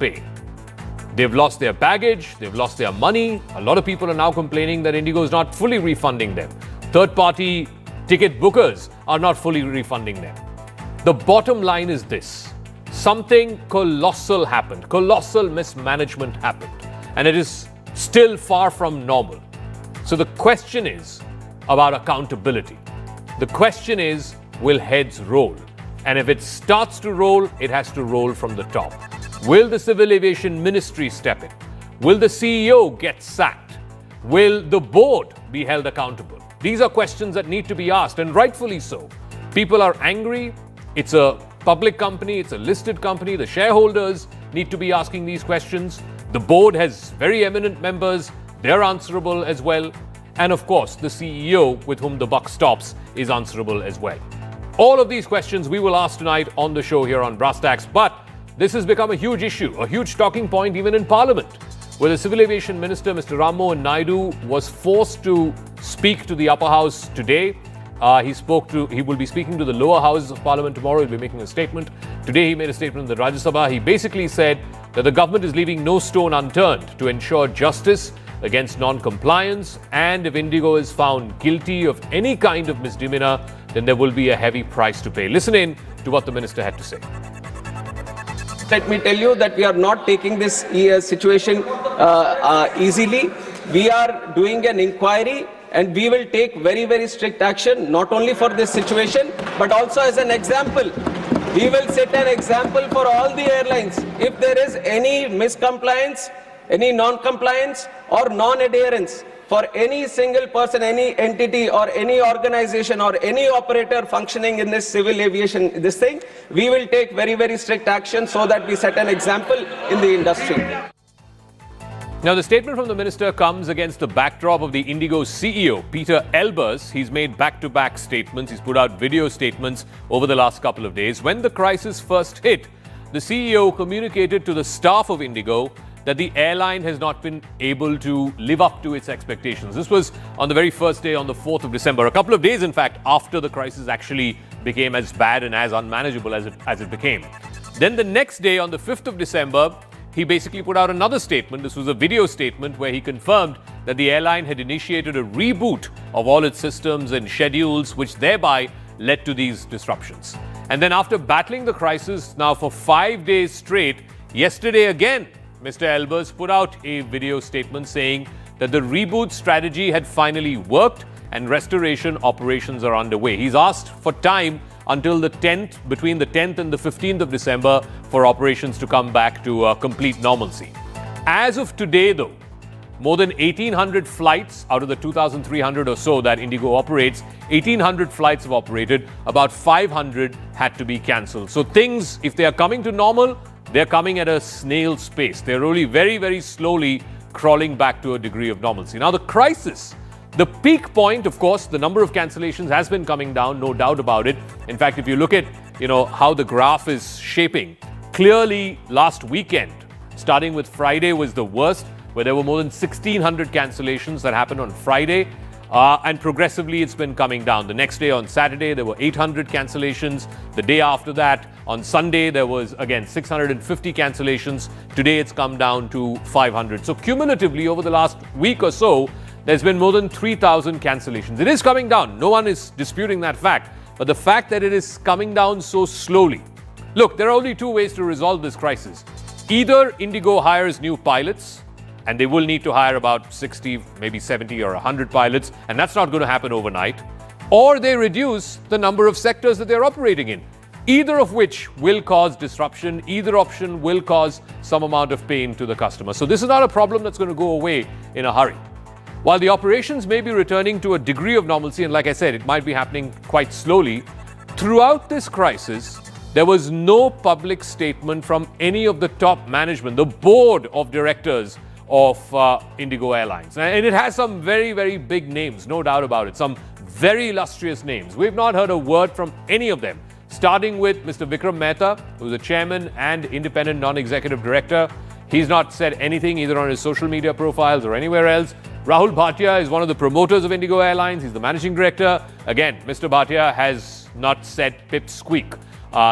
pay. They've lost their baggage, they've lost their money. A lot of people are now complaining that IndiGo is not fully refunding them. Third-party ticket bookers are not fully refunding them. The bottom line is this: something colossal happened, colossal mismanagement happened, and it is still far from normal. So the question is about accountability. The question is, will heads roll? And if it starts to roll, it has to roll from the top. Will the Civil Aviation Ministry step in? Will the CEO get sacked? Will the board be held accountable? These are questions that need to be asked, and rightfully so. People are angry. It's a public company, it's a listed company. The shareholders need to be asking these questions. The board has very eminent members. They're answerable as well. And of course, the CEO, with whom the buck stops, is answerable as well. All of these questions we will ask tonight on the show here on Brass Tacks. But this has become a huge issue, a huge talking point even in Parliament, where the Civil Aviation Minister, Mr. Ram Mohan Naidu, was forced to speak to the upper house today. He will be speaking to the lower houses of Parliament tomorrow. He'll be making a statement. Today he made a statement in the Rajya Sabha. He basically said that the government is leaving no stone unturned to ensure justice against non-compliance, and if IndiGo is found guilty of any kind of misdemeanor, then there will be a heavy price to pay. Listen in to what the minister had to say. Let me tell you that we are not taking this situation easily. We are doing an inquiry, and we will take very, very strict action, not only for this situation, but also as an example. We will set an example for all the airlines. If there is any miscompliance, any non-compliance or non-adherence for any single person, any entity or any organization or any operator functioning in this civil aviation, we will take very, very strict action so that we set an example in the industry. Now, the statement from the minister comes against the backdrop of the IndiGo CEO, Pieter Elbers. He's made back-to-back statements. He's put out video statements over the last couple of days. When the crisis first hit, the CEO communicated to the staff of IndiGo that the airline has not been able to live up to its expectations. This was on the very first day, on the 4th of December, a couple of days, in fact, after the crisis actually became as bad and as unmanageable as it became. Then the next day, on the 5th of December, he basically put out another statement. This was a video statement where he confirmed that the airline had initiated a reboot of all its systems and schedules, which thereby led to these disruptions. And then after battling the crisis now for 5 days straight, yesterday again, Mr. Elbers put out a video statement saying that the reboot strategy had finally worked and restoration operations are underway. He's asked for time until the 10th, between the 10th and the 15th of December, for operations to come back to complete normalcy. As of today, though, more than 1,800 flights out of the 2,300 or so that IndiGo operates, 1,800 flights have operated. About 500 had to be cancelled. So things, if they are coming to normal, they're coming at a snail's pace. They're really very, very slowly crawling back to a degree of normalcy. Now, the crisis, the peak point, of course, the number of cancellations has been coming down, no doubt about it. In fact, if you look at, how the graph is shaping, clearly last weekend, starting with Friday, was the worst, where there were more than 1,600 cancellations that happened on Friday. And progressively, it's been coming down. The next day, on Saturday, there were 800 cancellations. The day after that, on Sunday, there was, again, 650 cancellations. Today, it's come down to 500. So cumulatively, over the last week or so, there's been more than 3,000 cancellations. It is coming down. No one is disputing that fact. But the fact that it is coming down so slowly. Look, there are only two ways to resolve this crisis. Either IndiGo hires new pilots, and they will need to hire about 60, maybe 70 or 100 pilots, and that's not going to happen overnight. Or they reduce the number of sectors that they're operating in, either of which will cause disruption. Either option will cause some amount of pain to the customer. So this is not a problem that's going to go away in a hurry. While the operations may be returning to a degree of normalcy, and like I said, it might be happening quite slowly, throughout this crisis, there was no public statement from any of the top management, the board of directors of IndiGo Airlines. And it has some very, very big names, no doubt about it, some very illustrious names. We've not heard a word from any of them, starting with Mr. Vikram Mehta, who's the chairman and independent non-executive director. He's not said anything either on his social media profiles or anywhere else. Rahul Bhatia is one of the promoters of IndiGo Airlines. He's the managing director. Again, Mr. Bhatia has not said pip squeak.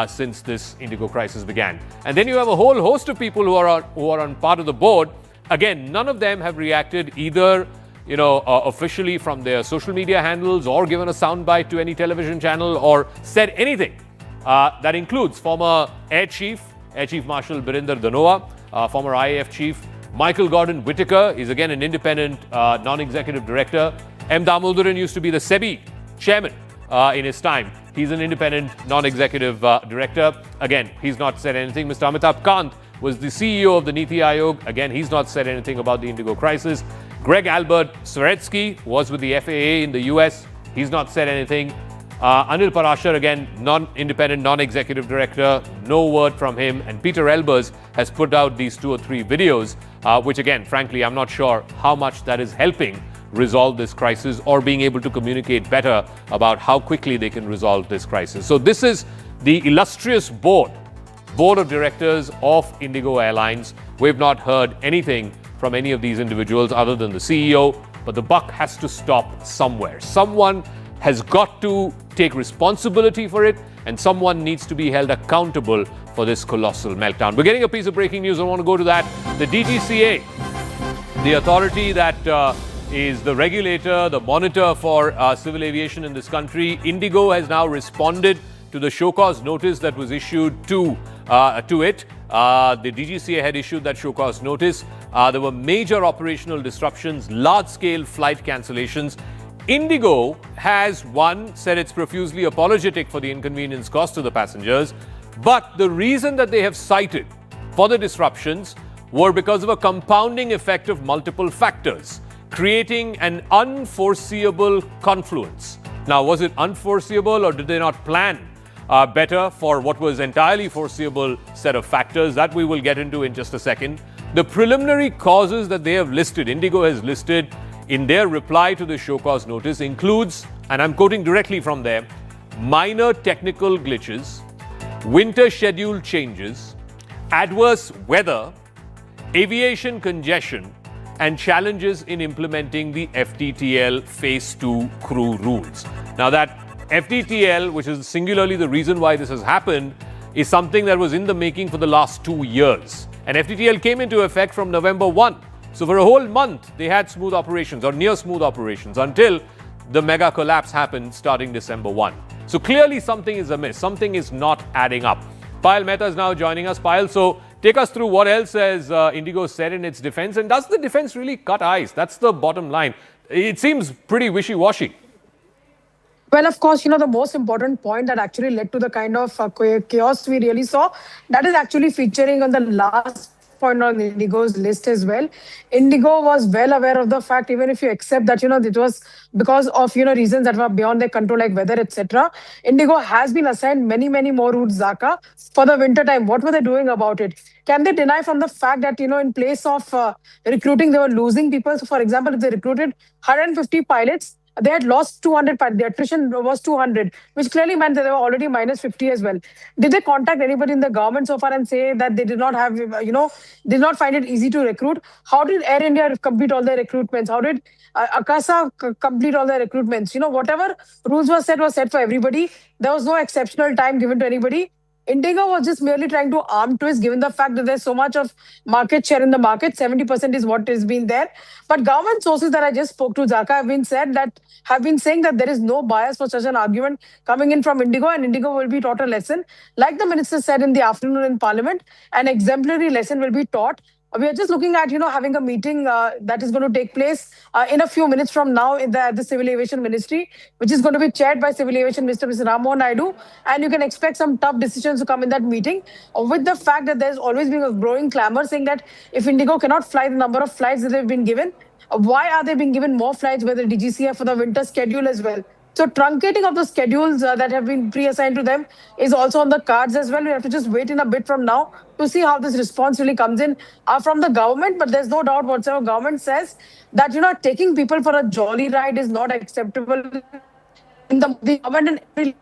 since this IndiGo crisis began. And then you have a whole host of people who are on part of the board. Again, none of them have reacted either officially from their social media handles or given a soundbite to any television channel or said anything. That includes former Air Chief Marshal Birinder Dhanoa, former IAF Chief Michael Gordon Whitaker. He's again an independent non-executive director. M. Damodaran used to be the SEBI chairman in his time. He's an independent non-executive director. Again, he's not said anything. Mr. Amitabh Kant was the CEO of the Niti Aayog. Again, he's not said anything about the IndiGo crisis. Greg Albert Swaretsky was with the FAA in the US. He's not said anything. Anil Parashar, again, non-independent, non-executive director, no word from him. And Pieter Elbers has put out these 2 or 3 videos, which again, frankly, I'm not sure how much that is helping resolve this crisis or being able to communicate better about how quickly they can resolve this crisis. So this is the illustrious board of directors of IndiGo Airlines. We've not heard anything from any of these individuals other than the CEO, but the buck has to stop somewhere. Someone has got to take responsibility for it, and someone needs to be held accountable for this colossal meltdown. We're getting a piece of breaking news. I want to go to that. The DGCA, the authority that is the regulator, the monitor for civil aviation in this country, IndiGo has now responded to the show cause notice that was issued to it. The DGCA had issued that show cause notice. There were major operational disruptions, large-scale flight cancellations. IndiGo has, said it's profusely apologetic for the inconvenience caused to the passengers, but the reason that they have cited for the disruptions were because of a compounding effect of multiple factors, creating an unforeseeable confluence. Now, was it unforeseeable, or did they not plan better for what was entirely foreseeable set of factors? That we will get into in just a second. The preliminary causes that they have listed, IndiGo has listed in their reply to the show cause notice, includes, and I'm quoting directly from there, minor technical glitches, winter schedule changes, adverse weather, aviation congestion, and challenges in implementing the FDTL Phase 2 crew rules. Now that FDTL, which is singularly the reason why this has happened, is something that was in the making for the last 2 years. And FDTL came into effect from November 1. So for a whole month, they had smooth operations or near smooth operations until the mega collapse happened starting December 1. So clearly something is amiss. Something is not adding up. Payal Mehta is now joining us. Payal, so take us through what else has IndiGo said in its defense, and does the defense really cut ice? That's the bottom line. It seems pretty wishy-washy. Well, of course, the most important point that actually led to the kind of chaos we really saw, that is actually featuring on the last point on IndiGo's list as well. IndiGo was well aware of the fact, even if you accept that, it was because of, reasons that were beyond their control, like weather, etc. IndiGo has been assigned many, many more routes, Zaka, for the winter time. What were they doing about it? Can they deny from the fact that, in place of recruiting, they were losing people? So, for example, if they recruited 150 pilots, they had lost 200, the attrition was 200, which clearly meant that they were already minus 50 as well. Did they contact anybody in the government so far and say that they did not have, did not find it easy to recruit? How did Air India complete all their recruitments? How did Akasa complete all their recruitments? Whatever rules were set for everybody. There was no exceptional time given to anybody. IndiGo was just merely trying to arm twist, given the fact that there's so much of market share in the market. 70% is what has been there. But government sources that I just spoke to, Zaka, have been saying that there is no bias for such an argument coming in from IndiGo, and IndiGo will be taught a lesson. Like the minister said in the afternoon in Parliament, an exemplary lesson will be taught. We are just looking at, having a meeting that is going to take place in a few minutes from now at the Civil Aviation Ministry, which is going to be chaired by Civil Aviation Minister Mr. Rammohan Naidu. And you can expect some tough decisions to come in that meeting, with the fact that there's always been a growing clamor saying that if IndiGo cannot fly the number of flights that they've been given, why are they being given more flights with the DGCA for the winter schedule as well? So truncating of the schedules that have been pre-assigned to them is also on the cards as well. We have to just wait in a bit from now to see how this response really comes in from the government. But there's no doubt whatsoever government says that, taking people for a jolly ride is not acceptable. In the government and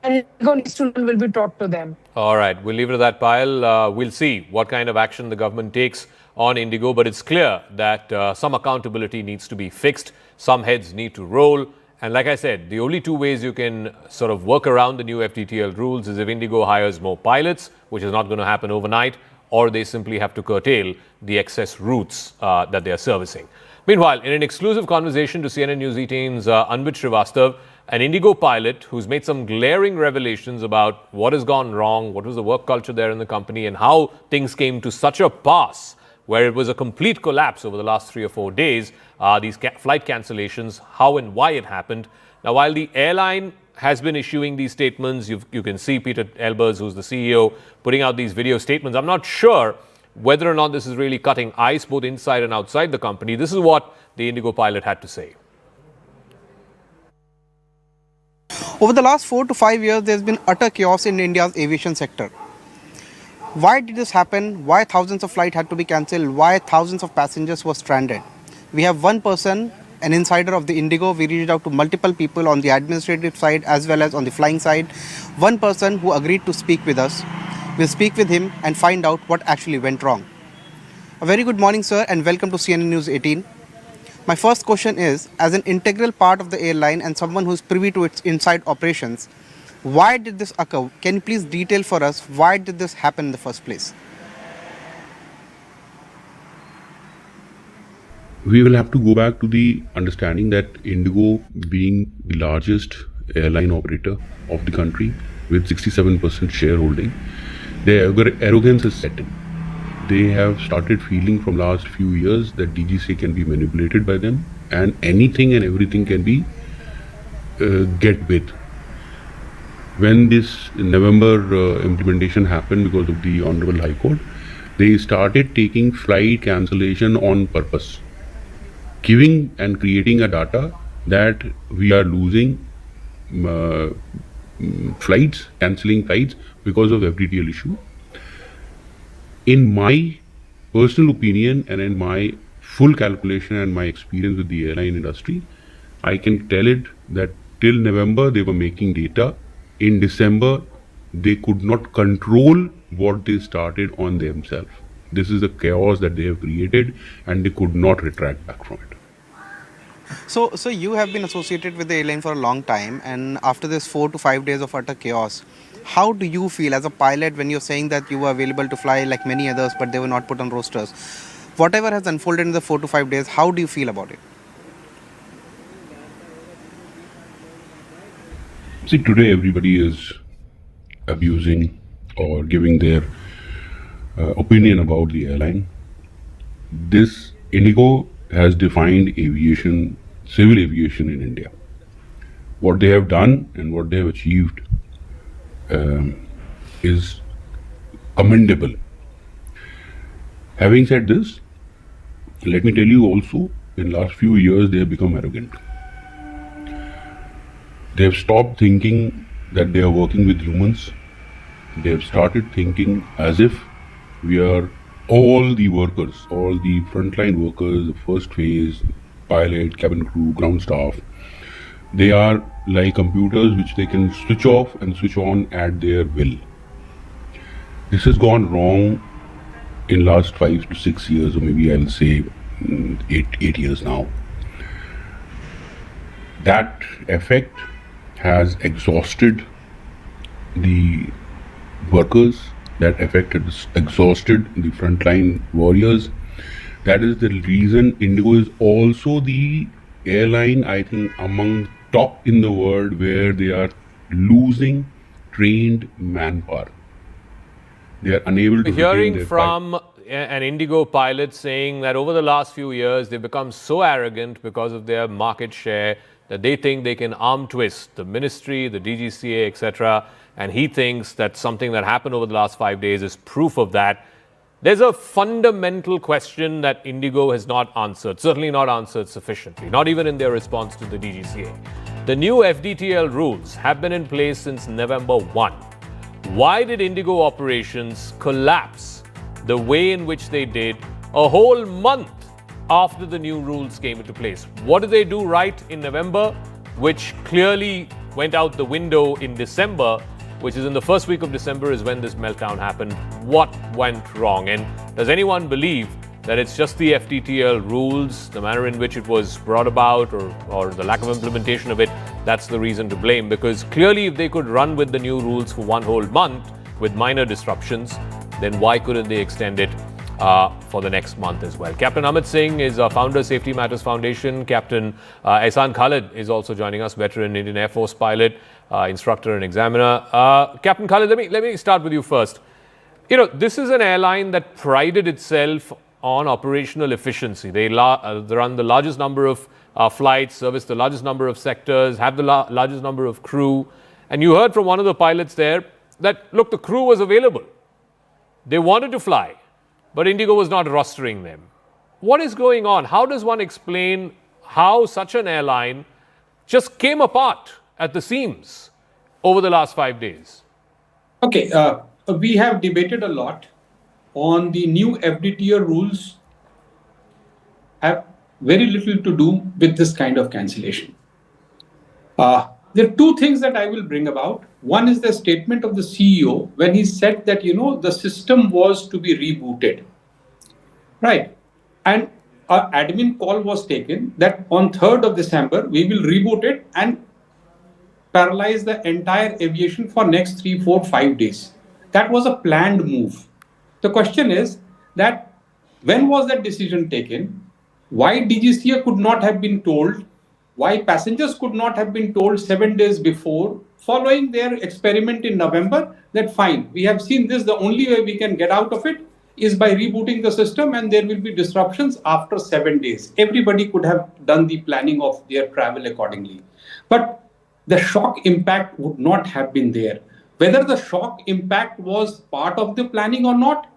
IndiGo needs to will be taught to them. All right, we'll leave it at that, Payal. We'll see what kind of action the government takes on IndiGo, but it's clear that some accountability needs to be fixed. Some heads need to roll. And like I said, the only two ways you can sort of work around the new FDTL rules is if IndiGo hires more pilots, which is not going to happen overnight, or they simply have to curtail the excess routes that they are servicing. Meanwhile, in an exclusive conversation to CNN News 18's Anvit Srivastav, an IndiGo pilot who's made some glaring revelations about what has gone wrong, what was the work culture there in the company, and how things came to such a pass where it was a complete collapse over the last 3 or 4 days, these flight cancellations, how and why it happened. Now, while the airline has been issuing these statements, you can see Pieter Elbers, who's the CEO, putting out these video statements. I'm not sure whether or not this is really cutting ice both inside and outside the company. This is what the IndiGo pilot had to say. Over the last 4 to 5 years, there's been utter chaos in India's aviation sector. Why did this happen? Why thousands of flights had to be cancelled? Why thousands of passengers were stranded? We have one person, an insider of the IndiGo. We reached out to multiple people on the administrative side as well as on the flying side. One person who agreed to speak with us. We'll speak with him and find out what actually went wrong. A very good morning, sir, and welcome to CNN News 18. My first question is, as an integral part of the airline and someone who's privy to its inside operations, why did this occur? Can you please detail for us why did this happen in the first place? We will have to go back to the understanding that IndiGo, being the largest airline operator of the country with 67% shareholding, their arrogance is set in. They have started feeling from last few years that DGCA can be manipulated by them and anything and everything can be get with. When this November implementation happened because of the Honorable High Court, they started taking flight cancellation on purpose, giving and creating a data that we are losing flights, cancelling flights because of FDTL issue. In my personal opinion and in my full calculation and my experience with the airline industry, I can tell it that till November they were making data. In December, they could not control what they started on themselves. This is the chaos that they have created and they could not retract back from it. So you have been associated with the airline for a long time, and after this 4 to 5 days of utter chaos, how do you feel as a pilot when you're saying that you were available to fly like many others but they were not put on rosters? Whatever has unfolded in the 4 to 5 days, how do you feel about it? See, today everybody is abusing or giving their opinion about the airline. This IndiGo has defined aviation, civil aviation in India. What they have done and what they have achieved is commendable. Having said this, let me tell you also, in last few years they have become arrogant. They have stopped thinking that they are working with humans. They have started thinking as if we are all the workers, all the frontline workers, the first phase, pilot, cabin crew, ground staff. They are like computers which they can switch off and switch on at their will. This has gone wrong in last 5 to 6 years, or maybe I'll say 8 years now. That effect has exhausted the workers, that effect has exhausted the frontline warriors. That is the reason IndiGo is also the airline, I think, among top in the world where they are losing trained manpower. They are unable to Hearing from an IndiGo pilot saying that over the last few years they've become so arrogant because of their market share that they think they can arm twist the ministry, the DGCA, etc. And he thinks that something that happened over the last 5 days is proof of that. There's a fundamental question that IndiGo has not answered, certainly not answered sufficiently, not even in their response to the DGCA. The new FDTL rules have been in place since November 1. Why did IndiGo operations collapse the way in which they did a whole month after the new rules came into place? What did they do right in November, which clearly went out the window in December, which is in the first week of December is when this meltdown happened? What went wrong? And does anyone believe that it's just the FTTL rules, the manner in which it was brought about, or the lack of implementation of it, that's the reason to blame. Because clearly, if they could run with the new rules for one whole month with minor disruptions, then why couldn't they extend it for the next month as well? Captain Amit Singh is founder, Safety Matters Foundation. Captain Ehsan Khalid is also joining us, veteran Indian Air Force pilot, instructor and examiner. Captain Khalid, let me start with you first. You know, this is an airline that prided itself on operational efficiency. They run the largest number of flights, service the largest number of sectors, have the largest number of crew. And you heard from one of the pilots there that, look, the crew was available. They wanted to fly, but IndiGo was not rostering them. What is going on? How does one explain how such an airline just came apart at the seams over the last 5 days? Okay, we have debated a lot on the new FDTR rules. Have very little to do with this kind of cancellation. There are two things that I will bring about. One is the statement of the CEO when he said that, the system was to be rebooted. Right. And an admin call was taken that on 3rd of December, we will reboot it and paralyze the entire aviation for next 3, 4, 5 days. That was a planned move. The question is that when was that decision taken? Why DGCA could not have been told? Why passengers could not have been told 7 days before, following their experiment in November, that fine, we have seen this, the only way we can get out of it is by rebooting the system and there will be disruptions after 7 days. Everybody could have done the planning of their travel accordingly. But the shock impact would not have been there. Whether the shock impact was part of the planning or not,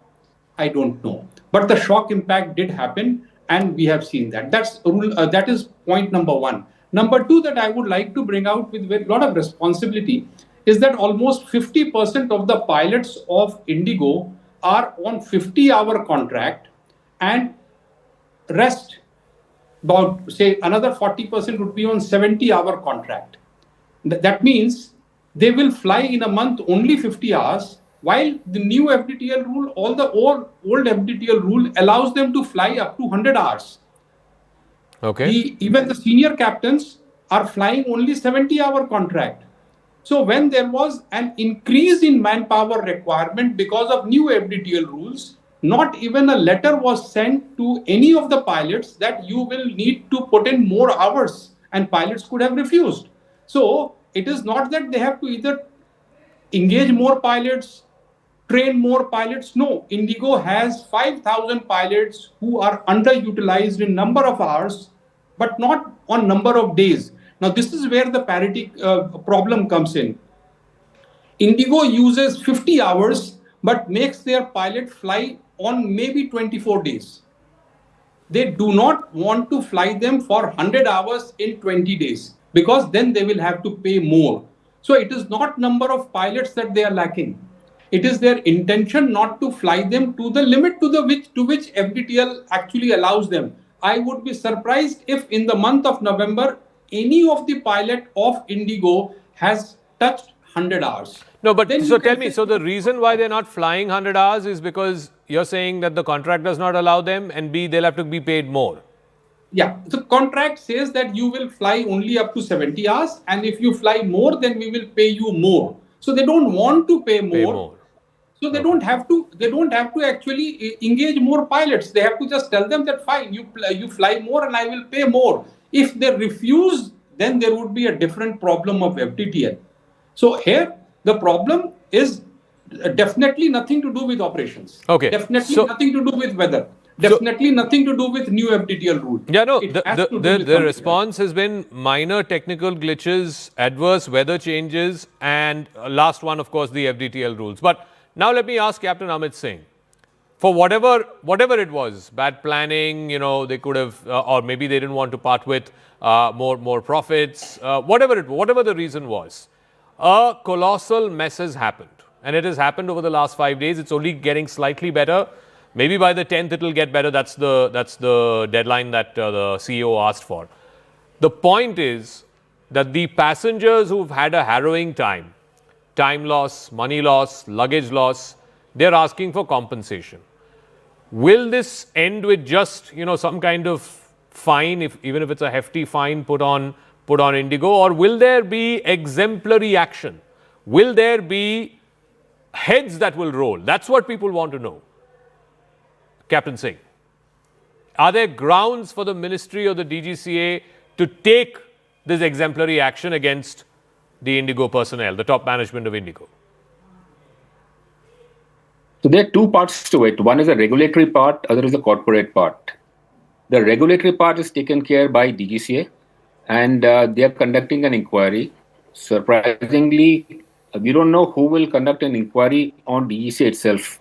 I don't know. But the shock impact did happen, and we have seen that. That is point number one. Number two that I would like to bring out with a lot of responsibility is that almost 50% of the pilots of IndiGo are on 50-hour contract, and rest, about say another 40% would be on 70-hour contract. That means they will fly in a month only 50 hours, while the new FDTL rule, all the old FDTL rule allows them to fly up to 100 hours. Okay. Even the senior captains are flying only 70-hour contract. So when there was an increase in manpower requirement because of new FDTL rules, not even a letter was sent to any of the pilots that you will need to put in more hours, and pilots could have refused. So it is not that they have to either engage more pilots, train more pilots. No, IndiGo has 5,000 pilots who are underutilized in number of hours, but not on number of days. Now, this is where the parity problem comes in. IndiGo uses 50 hours, but makes their pilot fly on maybe 24 days. They do not want to fly them for 100 hours in 20 days, because then they will have to pay more. So it is not number of pilots that they are lacking. It is their intention not to fly them to the limit to which FDTL actually allows them. I would be surprised if in the month of November, any of the pilot of IndiGo has touched 100 hours. No, but so tell me, so the reason why they're not flying 100 hours is because you're saying that the contract does not allow them, and B, they'll have to be paid more. Yeah, the contract says that you will fly only up to 70 hours, and if you fly more, then we will pay you more. So they don't want to pay more. So they don't have to. They don't have to actually engage more pilots. They have to just tell them that fine, you fly more, and I will pay more. If they refuse, then there would be a different problem of FDTL. So here the problem is definitely nothing to do with operations. Okay. Definitely nothing to do with weather. Definitely nothing to do with new FDTL rule. Yeah, no, the response has been minor technical glitches, adverse weather changes, and last one, of course, the FDTL rules. But now let me ask Captain Amit Singh, for whatever it was, bad planning, they could have, or maybe they didn't want to part with more profits, whatever the reason was, a colossal mess has happened. And it has happened over the last 5 days. It's only getting slightly better. Maybe by the 10th it will get better. That's the deadline that the CEO asked for. The point is that the passengers who've had a harrowing time loss, money loss, luggage loss, they're asking for compensation. Will this end with just, some kind of fine, even if it's a hefty fine put on IndiGo, or will there be exemplary action? Will there be heads that will roll? That's what people want to know. Captain Singh, are there grounds for the ministry or the DGCA to take this exemplary action against the IndiGo personnel, the top management of IndiGo? So there are two parts to it. One is the regulatory part, other is the corporate part. The regulatory part is taken care by DGCA, and they are conducting an inquiry. Surprisingly, we don't know who will conduct an inquiry on DGCA itself.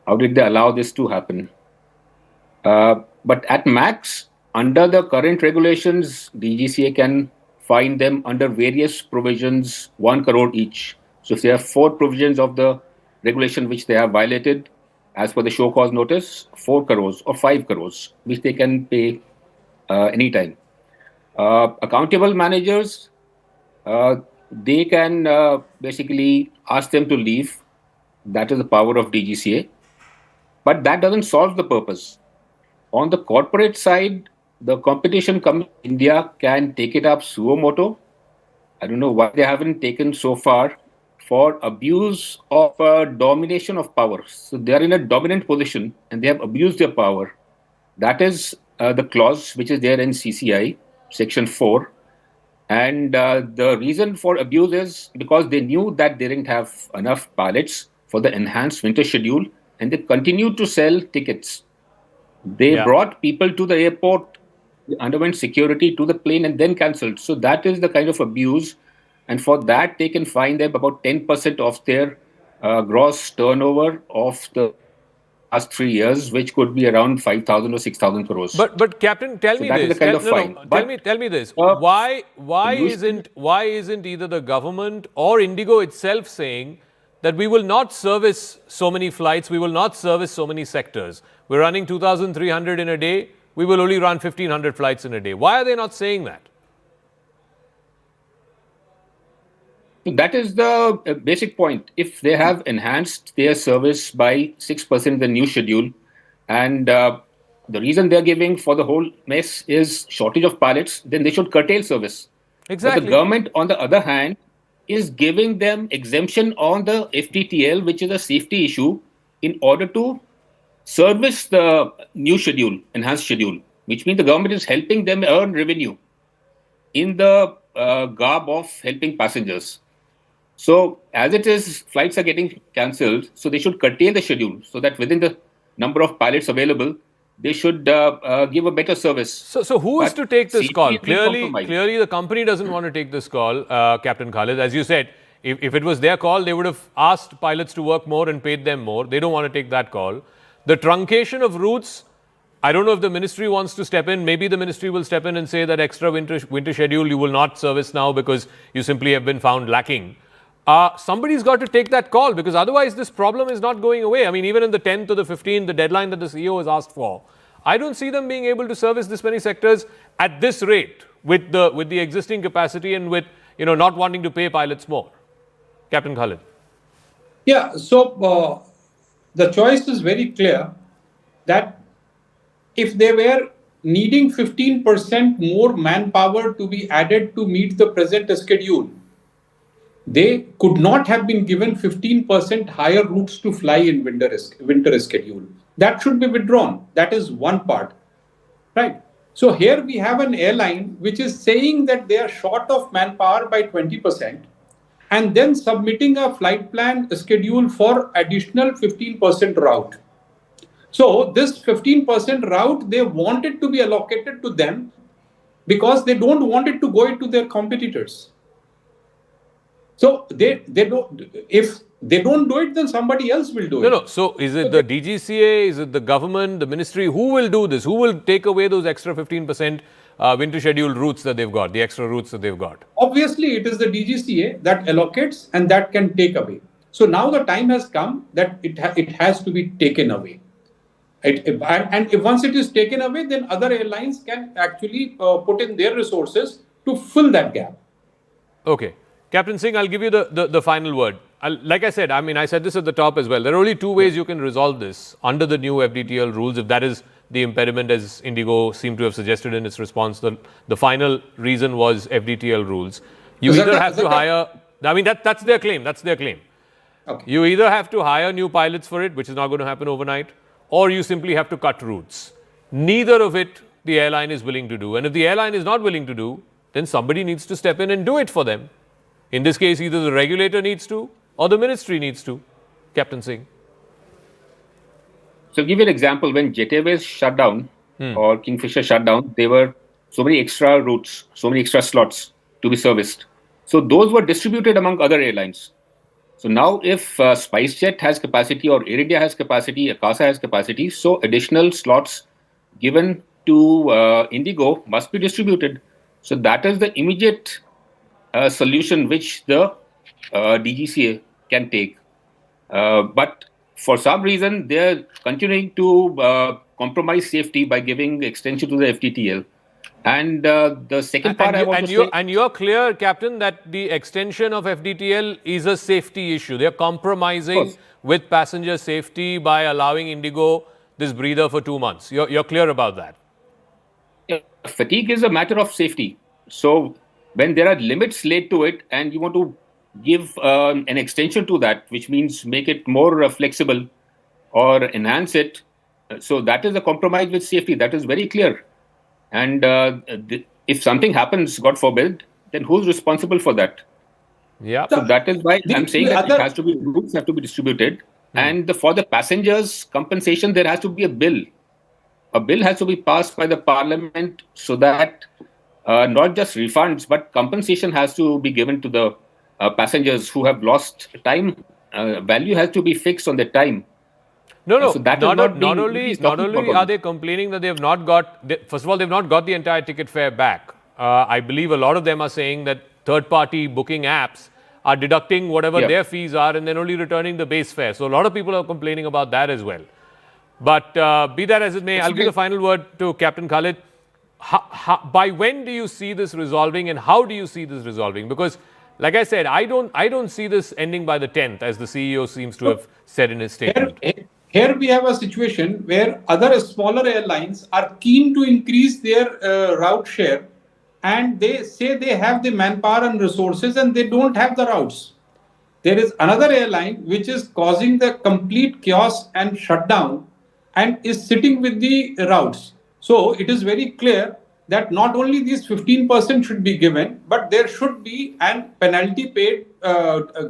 How did they allow this to happen? But at max, under the current regulations, DGCA can fine them under various provisions, 1 crore each. So if there are 4 provisions of the regulation which they have violated, as per the show cause notice, 4 crores or 5 crores, which they can pay anytime. Accountable managers, they can basically ask them to leave. That is the power of DGCA. But that doesn't solve the purpose. On the corporate side, the Competition Commission of India can take it up suo motu. I don't know why they haven't taken so far, for abuse of domination of power. So they are in a dominant position and they have abused their power. That is the clause which is there in CCI, Section 4. And the reason for abuse is because they knew that they didn't have enough pilots for the enhanced winter schedule, and they continued to sell tickets. They brought people to the airport, underwent security to the plane, and then cancelled. So that is the kind of abuse. And for that, they can fine them about 10% of their gross turnover of the last 3 years, which could be around 5,000 or 6,000 crores. But Captain, tell me that this. is the kind of fine. Tell me this. Why isn't either the government or IndiGo itself saying that we will not service so many flights, we will not service so many sectors? We're running 2,300 in a day. We will only run 1,500 flights in a day. Why are they not saying that? That is the basic point. If they have enhanced their service by 6% in the new schedule, and the reason they're giving for the whole mess is shortage of pilots, then they should curtail service. Exactly. But the government, on the other hand, is giving them exemption on the FTTL, which is a safety issue, in order to service the new schedule, enhanced schedule, which means the government is helping them earn revenue in the garb of helping passengers. So as it is, flights are getting cancelled, so they should curtail the schedule so that within the number of pilots available, they should give a better service. So who is to take this call? Clearly, the company doesn't want to take this call, Captain Khalid. As you said, if it was their call, they would have asked pilots to work more and paid them more. They don't want to take that call. The truncation of routes, I don't know if the ministry wants to step in. Maybe the ministry will step in and say that extra winter schedule you will not service now because you simply have been found lacking. Somebody's got to take that call, because otherwise this problem is not going away. I mean, even in the 10th or the 15th, the deadline that the CEO has asked for, I don't see them being able to service this many sectors at this rate with the existing capacity and with not wanting to pay pilots more. Captain Khalid. Yeah, so the choice is very clear that if they were needing 15% more manpower to be added to meet the present schedule, they could not have been given 15% higher routes to fly in winter schedule. That should be withdrawn. That is one part, right? So here we have an airline which is saying that they are short of manpower by 20% and then submitting a flight plan schedule for additional 15% route. So this 15% route, they want it to be allocated to them because they don't want it to go into their competitors. So they don't. If they don't do it, then somebody else will do it. No. So is it the DGCA? Is it the government, the ministry? Who will do this? Who will take away those extra 15% winter scheduled routes that they've got, the extra routes that they've got? Obviously, it is the DGCA that allocates and that can take away. So now the time has come that it has to be taken away. And if once it is taken away, then other airlines can actually put in their resources to fill that gap. Okay. Captain Singh, I'll give you the final word. like I said, I said this at the top as well. There are only two ways you can resolve this under the new FDTL rules, if that is the impediment, as IndiGo seemed to have suggested in its response. The final reason was FDTL rules. You either have to hire, that's their claim. That's their claim. Okay. You either have to hire new pilots for it, which is not going to happen overnight, or you simply have to cut routes. Neither of it the airline is willing to do. And if the airline is not willing to do, then somebody needs to step in and do it for them. In this case, either the regulator needs to or the ministry needs to. Captain Singh. So, give you an example. When Jet Airways shut down or Kingfisher shut down, there were so many extra routes, so many extra slots to be serviced. So, those were distributed among other airlines. So, now if SpiceJet has capacity or Air India has capacity, Akasa has capacity, so additional slots given to IndiGo must be distributed. So, that is the immediate solution which the DGCA can take. But for some reason, they're continuing to compromise safety by giving extension to the FDTL. And the second part I want to say... And you're clear, Captain, that the extension of FDTL is a safety issue. They're compromising with passenger safety by allowing IndiGo this breather for 2 months. You're clear about that? Yeah, fatigue is a matter of safety. So when there are limits laid to it and you want to give an extension to that, which means make it more flexible or enhance it, so that is a compromise with safety. That is very clear. And if something happens, God forbid, then who's responsible for that? Yeah. So that is why I'm saying that it has to be, routes have to be distributed. And for the passengers' compensation, there has to be a bill. A bill has to be passed by the parliament so that not just refunds, but compensation has to be given to the passengers who have lost time. Value has to be fixed on the time. No. So that not only are they complaining that they have not got, first of all, they've not got the entire ticket fare back. I believe a lot of them are saying that third-party booking apps are deducting whatever their fees are and then only returning the base fare. So a lot of people are complaining about that as well. But be that as it may, I'll give the final word to Captain Khalid. By when do you see this resolving, and how do you see this resolving? Because, like I said, I don't see this ending by the 10th, as the CEO seems to have said in his statement. Here we have a situation where other smaller airlines are keen to increase their route share, and they say they have the manpower and resources and they don't have the routes. There is another airline which is causing the complete chaos and shutdown and is sitting with the routes. So it is very clear that not only these 15% should be given, but there should be an penalty paid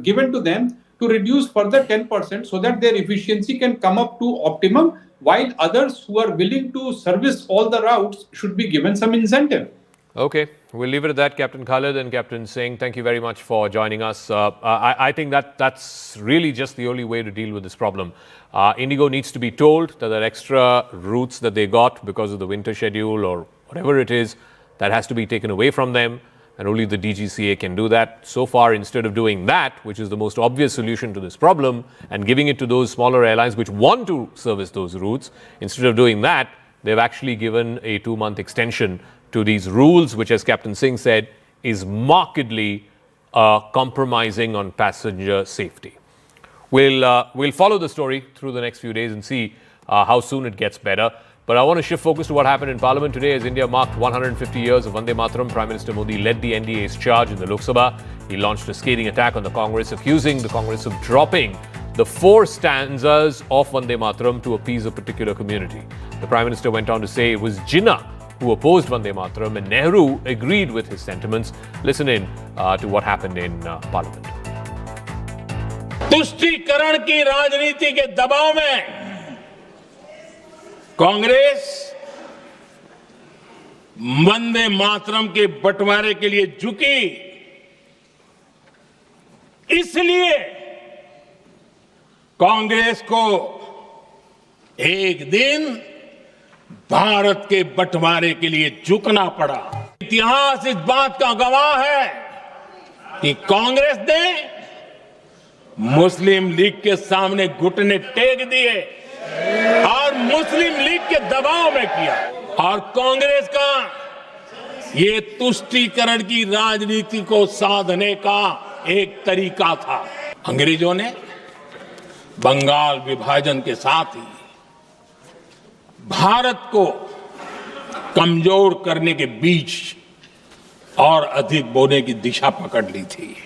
given to them to reduce further 10% so that their efficiency can come up to optimum, while others who are willing to service all the routes should be given some incentive. Okay, we'll leave it at that. Captain Khalid and Captain Singh, thank you very much for joining us. I think that's really just the only way to deal with this problem. IndiGo needs to be told that extra routes that they got because of the winter schedule or whatever it is, that has to be taken away from them, and only the DGCA can do that. So far, instead of doing that, which is the most obvious solution to this problem, and giving it to those smaller airlines which want to service those routes, instead of doing that, they've actually given a 2-month extension to these rules, which, as Captain Singh said, is markedly compromising on passenger safety. We'll follow the story through the next few days and see how soon it gets better. But I want to shift focus to what happened in Parliament today as India marked 150 years of Vande Mataram. Prime Minister Modi led the NDA's charge in the Lok Sabha. He launched a scathing attack on the Congress, accusing the Congress of dropping the 4 stanzas of Vande Mataram to appease a particular community. The Prime Minister went on to say it was Jinnah who opposed Vande Mataram, and Nehru agreed with his sentiments. Listen in to what happened in Parliament. तुष्टीकरण की राजनीति के दबाव में कांग्रेस वंदे मातरम के बंटवारे के लिए झुकी, इसलिए कांग्रेस को एक दिन भारत के बंटवारे के लिए झुकना पड़ा। इतिहास इस बात का गवाह है कि कांग्रेस ने मुस्लिम लीग के सामने घुटने टेक दिए और मुस्लिम लीग के दबाव में किया, और कांग्रेस का ये तुष्टीकरण की राजनीति को साधने का एक तरीका था। अंग्रेजों ने बंगाल विभाजन के साथ ही भारत को कमजोर करने के बीच और अधिक बोने की दिशा पकड़ ली थी।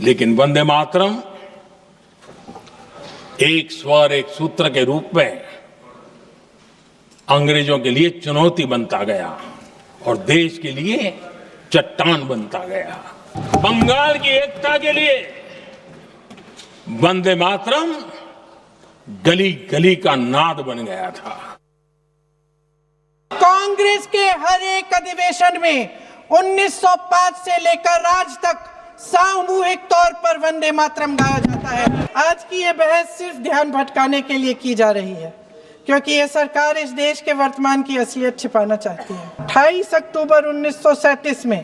लेकिन वंदे मातरम एक स्वर एक सूत्र के रूप में अंग्रेजों के लिए चुनौती बनता गया और देश के लिए चट्टान बनता गया। बंगाल की एकता के लिए वंदे मातरम गली गली का नाद बन गया था। कांग्रेस के हर एक अधिवेशन में 1905 से लेकर आज तक सामूहिक तौर पर वंदे मातरम गाया जाता है। आज की ये बहस सिर्फ ध्यान भटकाने के लिए की जा रही है, क्योंकि ये सरकार इस देश के वर्तमान की असलियत छिपाना चाहती है। 28 अक्टूबर 1937 में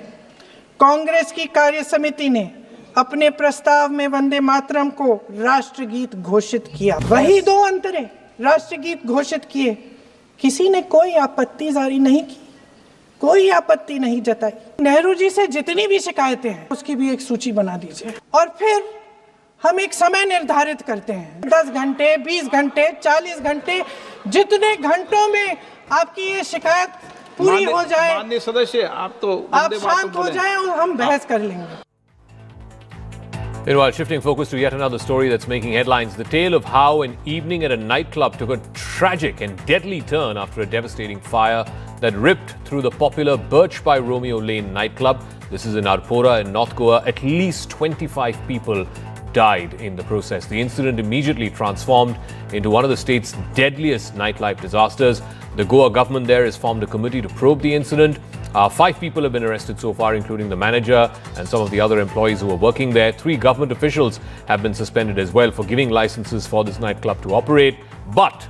कांग्रेस की कार्य समिति ने अपने प्रस्ताव में वंदे मातरम को राष्ट्रगीत घोषित किया। वही 2 अंतरे राष्ट्रगीत घोषित किए, किसी ने कोई आपत्ति जारी नहीं की, कोई आपत्ति नहीं जताई। नेहरू जी से जितनी भी शिकायतें हैं उसकी भी एक सूची बना दीजिए और फिर हम एक समय निर्धारित करते हैं, 10 घंटे, 20 घंटे, 40 घंटे, जितने घंटों में आपकी ये शिकायत पूरी हो जाए, माननीय सदस्य आप शांत हो जाए और हम बहस कर लेंगे। Meanwhile, shifting focus to yet another story that's making headlines, the tale of how an evening at a nightclub took a tragic and deadly turn after a devastating fire that ripped through the popular Birch by Romeo Lane nightclub. This is in Arpora in North Goa. At least 25 people died in the process. The incident immediately transformed into one of the state's deadliest nightlife disasters. The Goa government there has formed a committee to probe the incident. 5 people have been arrested so far, including the manager and some of the other employees who were working there. 3 government officials have been suspended as well for giving licenses for this nightclub to operate. But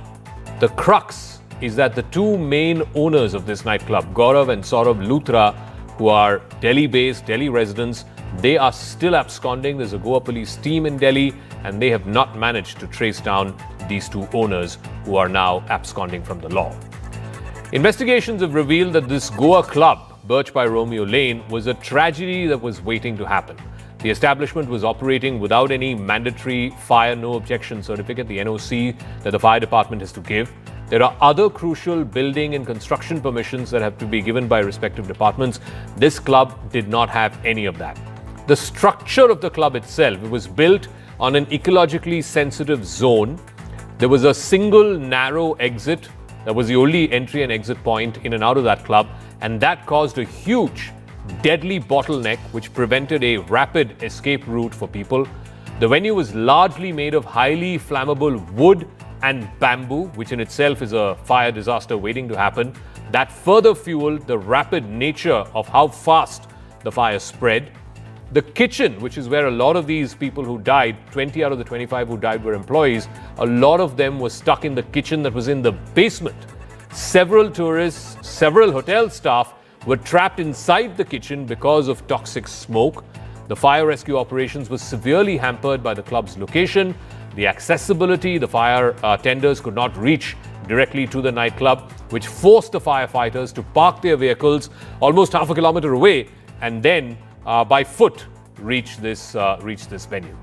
the crux is that the 2 main owners of this nightclub, Gaurav and Saurabh Luthra, who are Delhi-based, Delhi residents, they are still absconding. There's a Goa police team in Delhi and they have not managed to trace down these 2 owners who are now absconding from the law. Investigations have revealed that this Goa club, Birch by Romeo Lane, was a tragedy that was waiting to happen. The establishment was operating without any mandatory fire no objection certificate, the NOC that the fire department has to give. There are other crucial building and construction permissions that have to be given by respective departments. This club did not have any of that. The structure of the club itself, it was built on an ecologically sensitive zone. There was a single narrow exit. That was the only entry and exit point in and out of that club, and that caused a huge, deadly bottleneck which prevented a rapid escape route for people. The venue was largely made of highly flammable wood and bamboo, which in itself is a fire disaster waiting to happen. That further fueled the rapid nature of how fast the fire spread. The kitchen, which is where a lot of these people who died, 20 out of the 25 who died were employees, a lot of them were stuck in the kitchen that was in the basement. Several tourists, several hotel staff were trapped inside the kitchen because of toxic smoke. The fire rescue operations were severely hampered by the club's location, the accessibility. The fire tenders could not reach directly to the nightclub, which forced the firefighters to park their vehicles almost half a kilometer away and then by foot reach this venue.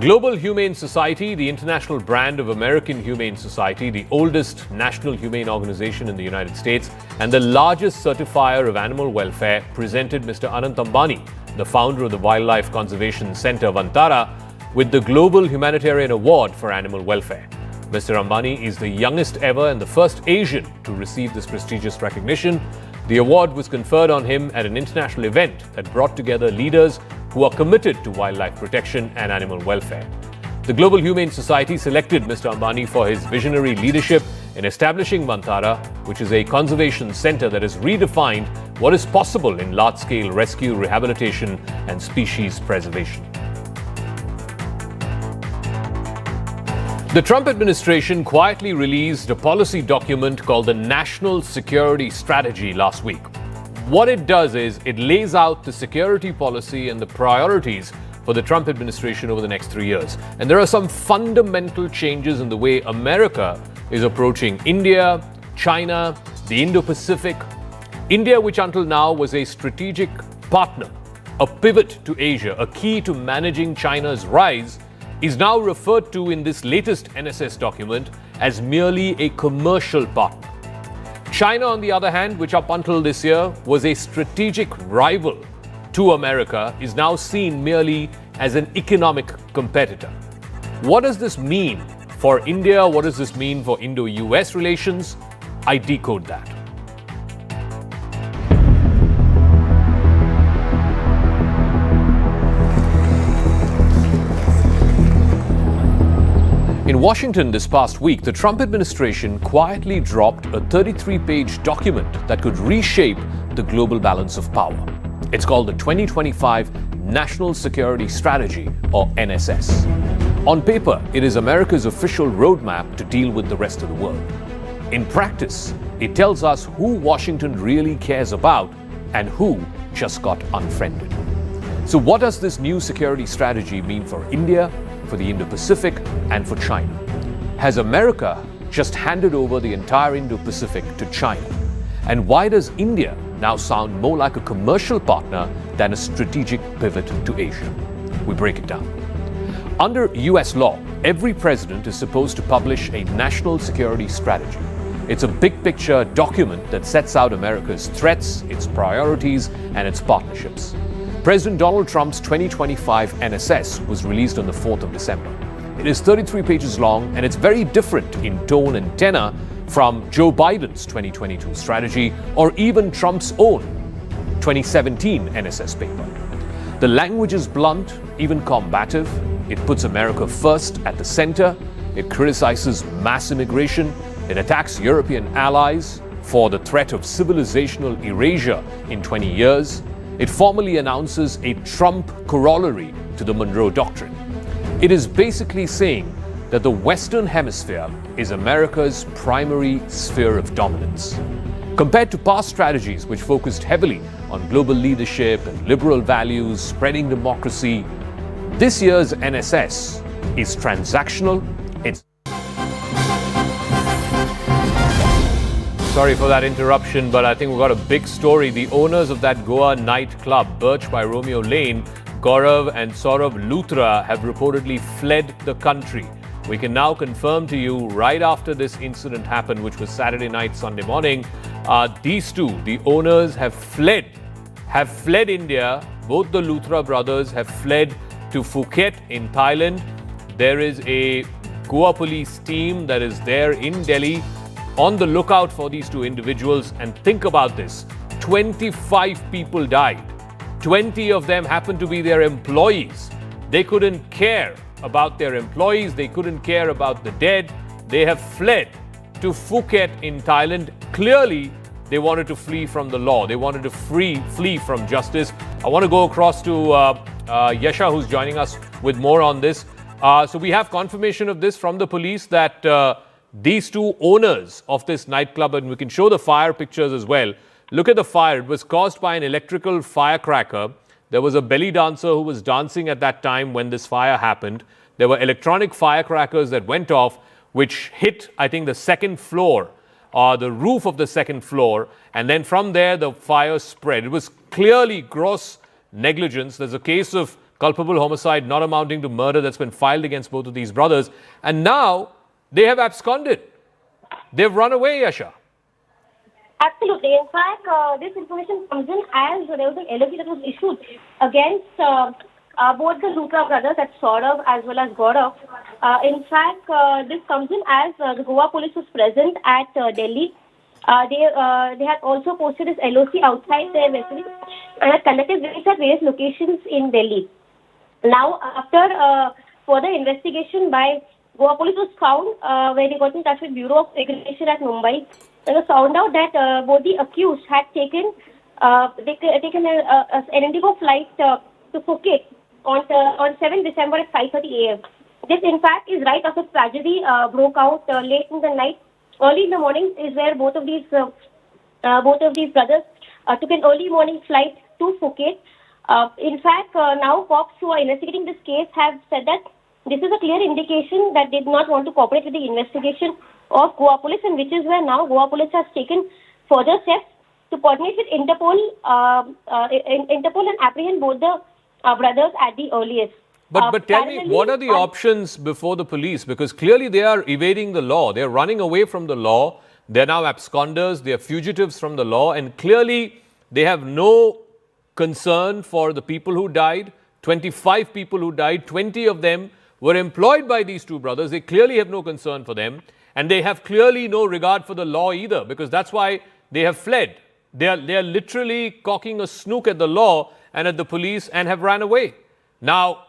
Global Humane Society, the international brand of American Humane Society, the oldest national humane organization in the United States and the largest certifier of animal welfare, presented Mr. Anant Ambani, the founder of the Wildlife Conservation Center Vantara, with the Global Humanitarian Award for Animal Welfare. Mr. Ambani is the youngest ever and the first Asian to receive this prestigious recognition. The award was conferred on him at an international event that brought together leaders who are committed to wildlife protection and animal welfare. The Global Humane Society selected Mr. Ambani for his visionary leadership in establishing Vantara, which is a conservation center that has redefined what is possible in large-scale rescue, rehabilitation, and species preservation. The Trump administration quietly released a policy document called the National Security Strategy last week. What it does is it lays out the security policy and the priorities for the Trump administration over the next 3 years. And there are some fundamental changes in the way America is approaching India, China, the Indo-Pacific. India, which until now was a strategic partner a pivot to Asia, a key to managing China's rise, is now referred to in this latest NSS document as merely a commercial partner. China, on the other hand, which up until this year was a strategic rival to America, is now seen merely as an economic competitor. What does this mean for India? What does this mean for Indo-US relations? I decode that. In Washington this past week, the Trump administration quietly dropped a 33-page document that could reshape the global balance of power. It's called the 2025 National Security Strategy, or NSS. On paper, it is America's official roadmap to deal with the rest of the world. In practice, it tells us who Washington really cares about and who just got unfriended. So what does this new security strategy mean for India, for the Indo-Pacific, and for China? Has America just handed over the entire Indo-Pacific to China? And why does India now sound more like a commercial partner than a strategic pivot to Asia? We break it down. Under US law, every president is supposed to publish a national security strategy. It's a big picture document that sets out America's threats, its priorities, and its partnerships. President Donald Trump's 2025 NSS was released on the 4th of December. It is 33 pages long, and it's very different in tone and tenor from Joe Biden's 2022 strategy or even Trump's own 2017 NSS paper. The language is blunt, even combative. It puts America first at the center. It criticizes mass immigration. It attacks European allies for the threat of civilizational erasure in 20 years. It formally announces a Trump corollary to the Monroe Doctrine. It is basically saying that the Western Hemisphere is America's primary sphere of dominance. Compared to past strategies which focused heavily on global leadership and liberal values, spreading democracy, this year's NSS is transactional. It's Sorry for that interruption, but I think we've got a big story. The owners of that Goa nightclub, Birch by Romeo Lane, Gaurav and Saurav Luthra, have reportedly fled the country. We can now confirm to you, right after this incident happened, which was Saturday night, Sunday morning, these two, the owners, have fled India. Both the Luthra brothers have fled to Phuket in Thailand. There is a Goa police team that is there in Delhi on the lookout for these two individuals. And think about this, 25 people died. 20 of them happened to be their employees. They couldn't care about their employees. They couldn't care about the dead. They have fled to Phuket in Thailand. Clearly, they wanted to flee from the law. They wanted to flee from justice. I want to go across to Yasha, who's joining us with more on this. So we have confirmation of this from the police that these two owners of this nightclub, and we can show the fire pictures as well. Look at the fire. It was caused by an electrical firecracker. There was a belly dancer who was dancing at that time when this fire happened. There were electronic firecrackers that went off, which hit, I think, the second floor, the roof of the second floor. And then from there, the fire spread. It was clearly gross negligence. There's a case of culpable homicide not amounting to murder that's been filed against both of these brothers. And now they have absconded. They've run away, Yasha. Absolutely. In fact, this information comes in as there was an LOC that was issued against both the Luthra brothers, that's Saurav as well as Gaurav. In fact, this comes in as the Goa police was present at Delhi. They had also posted this LOC outside their residence and had conducted raids at various locations in Delhi. Now, after further investigation by Goa police was found where they got in touch with Bureau of Regulation at Mumbai. It was found out that both the accused had taken an IndiGo flight to Phuket on 7 December at 5:30 a.m. This, in fact, is right after tragedy broke out late in the night. Early in the morning is where both of these brothers took an early morning flight to Phuket. In fact, now cops who are investigating this case have said that this is a clear indication that they did not want to cooperate with the investigation of Goa police, and which is where now Goa police has taken further steps to coordinate with Interpol, Interpol and apprehend both the brothers at the earliest. But tell me, what are the options before the police? Because clearly they are evading the law. They're running away from the law. They're now absconders. They're fugitives from the law. And clearly they have no concern for the people who died. 25 people who died, 20 of them were employed by these two brothers. They clearly have no concern for them. And they have clearly no regard for the law either, because that's why they have fled. They are literally cocking a snook at the law and at the police and have ran away. Now,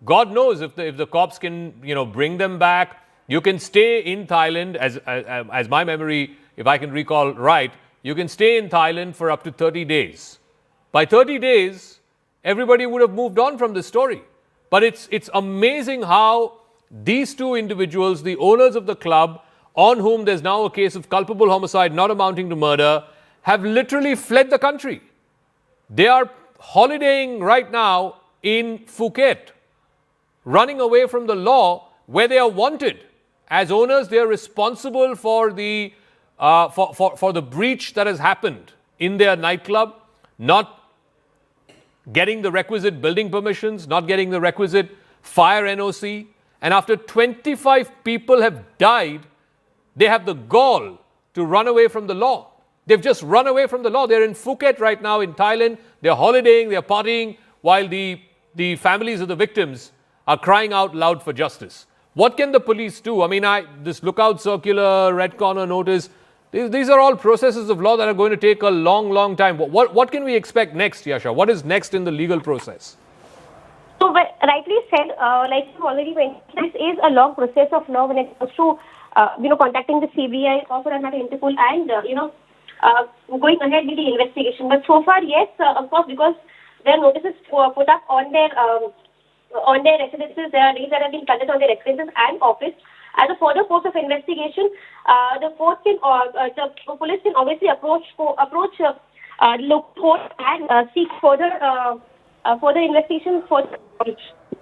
God knows if the cops can, bring them back. You can stay in Thailand, as my memory, if I can recall right, you can stay in Thailand for up to 30 days. By 30 days, everybody would have moved on from this story. But it's amazing how these two individuals, the owners of the club, on whom there's now a case of culpable homicide not amounting to murder, have literally fled the country. They are holidaying right now in Phuket, running away from the law where they are wanted. As owners, they are responsible for the breach that has happened in their nightclub, not getting the requisite building permissions, not getting the requisite fire NOC. And after 25 people have died, they have the gall to run away from the law. They've just run away from the law. They're in Phuket right now in Thailand. They're holidaying, they're partying, while the families of the victims are crying out loud for justice. What can the police do? I mean, this lookout circular, red corner notice, these are all processes of law that are going to take a long, long time. What can we expect next, Yasha? What is next in the legal process? So, rightly said, like you already mentioned, this is a long process of law when it comes to, contacting the CBI, also and Interpol, and, going ahead with the investigation. But so far, yes, of course, because there are notices put up on their residences, there are raids that have been conducted on their residences and office. As a further course of investigation, the police can obviously approach local court and seek further investigation.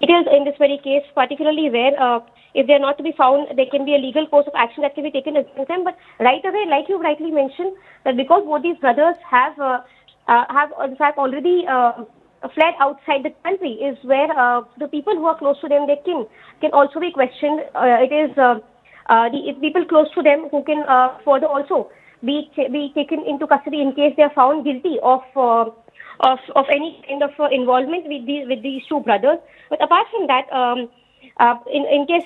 It is in this very case particularly where if they are not to be found, there can be a legal course of action that can be taken against them. But right away, like you rightly mentioned, that because both these brothers have in fact already fled outside the country, is where the people who are close to them, they can also be questioned. It is the people close to them who can further also be taken into custody in case they are found guilty of any kind of involvement with these two brothers. But apart from that, in case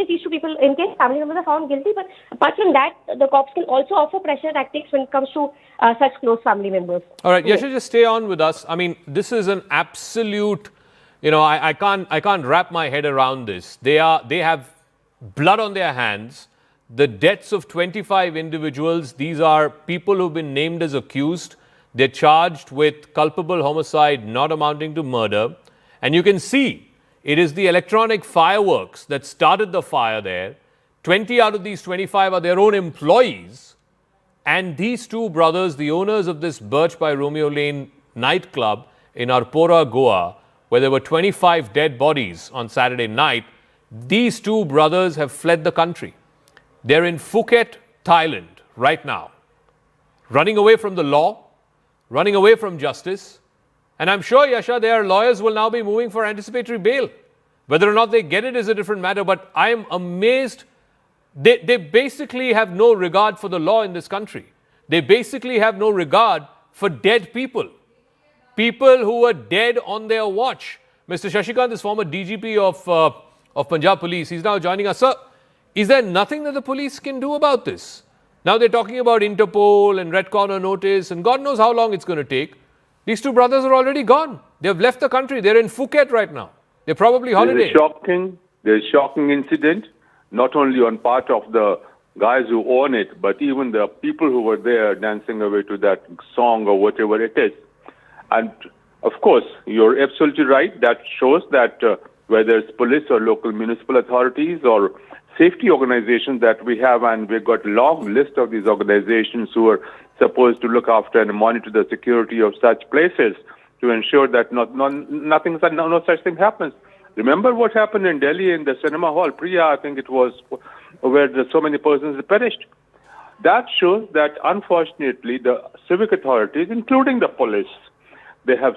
these two people, in case family members are found guilty, but apart from that, the cops can also offer pressure tactics when it comes to such close family members. All right, Yasha, just stay on with us. I mean, this is an absolute, I can't wrap my head around this. They have blood on their hands. The deaths of 25 individuals, these are people who've been named as accused. They're charged with culpable homicide not amounting to murder. And you can see it is the electronic fireworks that started the fire there. 20 out of these 25 are their own employees. And these two brothers, the owners of this Birch by Romeo Lane nightclub in Arpora, Goa, where there were 25 dead bodies on Saturday night, these two brothers have fled the country. They're in Phuket, Thailand right now, running away from the law, running away from justice. And I'm sure, Yasha, their lawyers will now be moving for anticipatory bail. Whether or not they get it is a different matter, but I am amazed. They basically have no regard for the law in this country. They basically have no regard for dead people. People who were dead on their watch. Mr. Shashikant is former DGP of Punjab Police. He's now joining us. Sir, is there nothing that the police can do about this? Now they're talking about Interpol and red corner notice, and God knows how long it's going to take. These two brothers are already gone. They've left the country. They're in Phuket right now. They're probably holidaying. There's a shocking incident, not only on part of the guys who own it, but even the people who were there dancing away to that song or whatever it is. And of course, you're absolutely right. That shows that whether it's police or local municipal authorities or safety organizations that we have, and we've got a long list of these organizations who are supposed to look after and monitor the security of such places to ensure that no such thing happens. Remember what happened in Delhi in the cinema hall, Priya, I think it was, where so many persons perished. that shows that unfortunately the civic authorities, including the police, they have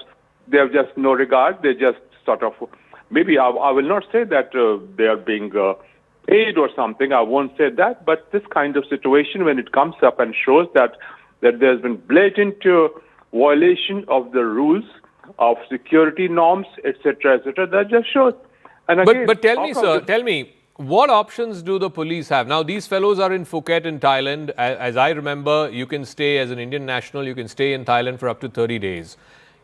just no regard. They just sort of, maybe I will not say that they are being paid or something. I won't say that. But this kind of situation, when it comes up and shows that there's been blatant violation of the rules of security norms, etc., that just shows. And again, but tell me, sir, tell me, what options do the police have? Now, these fellows are in Phuket in Thailand. As I remember, you can stay as an Indian national, you can stay in Thailand for up to 30 days.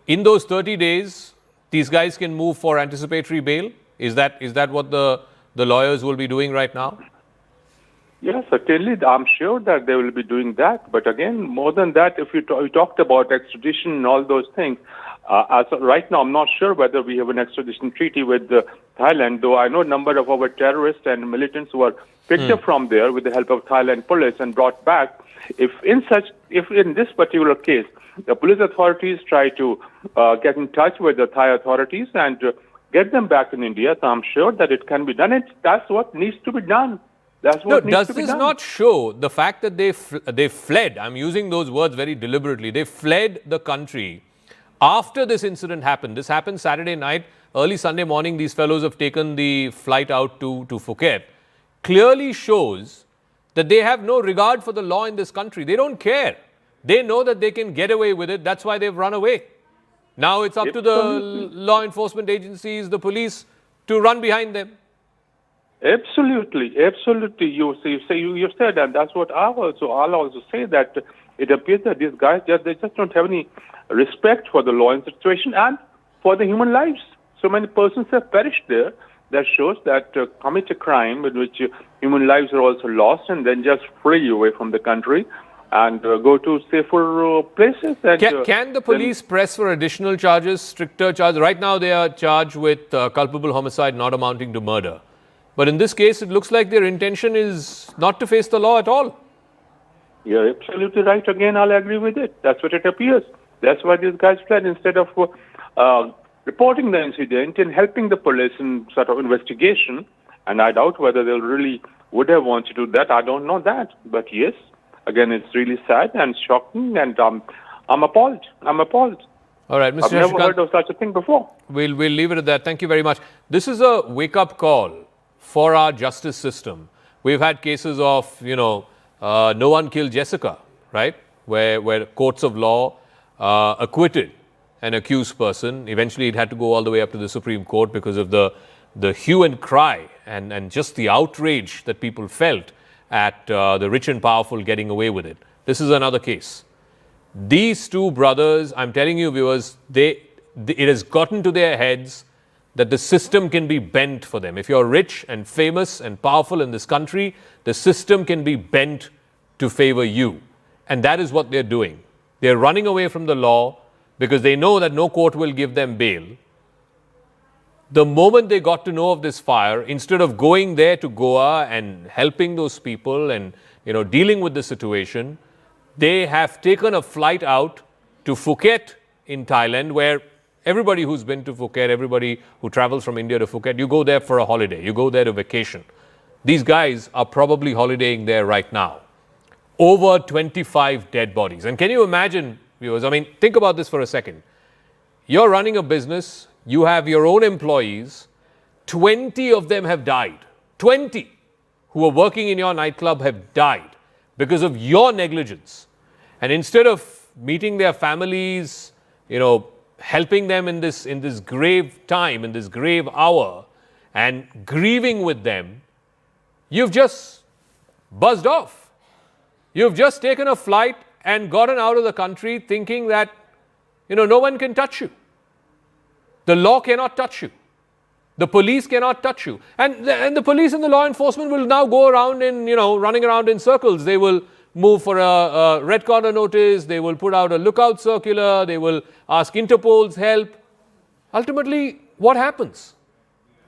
In those 30 days, these guys can move for anticipatory bail? Is that what the lawyers will be doing right now? Yes, certainly. I'm sure that they will be doing that. But again, more than that, if you talked about extradition and all those things, as of right now, I'm not sure whether we have an extradition treaty with Thailand, though I know a number of our terrorists and militants who were picked up from there with the help of Thailand police and brought back. If in this particular case, the police authorities try to get in touch with the Thai authorities and get them back in India, so I'm sure that it can be done. That's what needs to be done. That's what does this not show the fact that they fled? I'm using those words very deliberately. They fled the country after this incident happened. This happened Saturday night. Early Sunday morning, these fellows have taken the flight out to Phuket. Clearly shows that they have no regard for the law in this country. They don't care. They know that they can get away with it. That's why they've run away. Now it's up to the law enforcement agencies, the police, to run behind them. Absolutely. You said, and that's what I'll also say, that it appears that these guys they just don't have any respect for the law and situation and for the human lives. So many persons have perished there. That shows that commit a crime in which human lives are also lost and then just flee away from the country and go to safer places. And, can the police press for additional charges, stricter charges? Right now they are charged with culpable homicide not amounting to murder. But in this case, it looks like their intention is not to face the law at all. You're absolutely right. Again, I'll agree with it. That's what it appears. That's why these guys fled instead of reporting the incident and helping the police in sort of investigation. And I doubt whether they really would have wanted to do that. I don't know that. But yes, again, it's really sad and shocking, and I'm appalled. All right, Mr. I've never heard of such a thing before. We'll leave it at that. Thank you very much. This is a wake-up call for our justice system. We've had cases of, no one killed Jessica, right? Where courts of law acquitted an accused person. Eventually, it had to go all the way up to the Supreme Court because of the hue and cry and just the outrage that people felt at the rich and powerful getting away with it. This is another case. These two brothers, I'm telling you, viewers, it has gotten to their heads that the system can be bent for them. If you're rich and famous and powerful in this country, the system can be bent to favor you. And that is what they're doing. They're running away from the law because they know that no court will give them bail. The moment they got to know of this fire, instead of going there to Goa and helping those people and dealing with the situation, they have taken a flight out to Phuket in Thailand, where everybody who's been to Phuket, everybody who travels from India to Phuket, you go there for a holiday, you go there to vacation. These guys are probably holidaying there right now. Over 25 dead bodies. And can you imagine, viewers, think about this for a second. You're running a business, you have your own employees, 20 of them have died. 20 who were working in your nightclub have died because of your negligence. And instead of meeting their families, helping them in this grave time, in this grave hour, and grieving with them, you've just buzzed off. You've just taken a flight and gotten out of the country thinking that, no one can touch you. The law cannot touch you. The police cannot touch you. And the police and the law enforcement will now go around in, running around in circles. They will move for a red corner notice. They will put out a lookout circular. They will ask Interpol's help. Ultimately, what happens?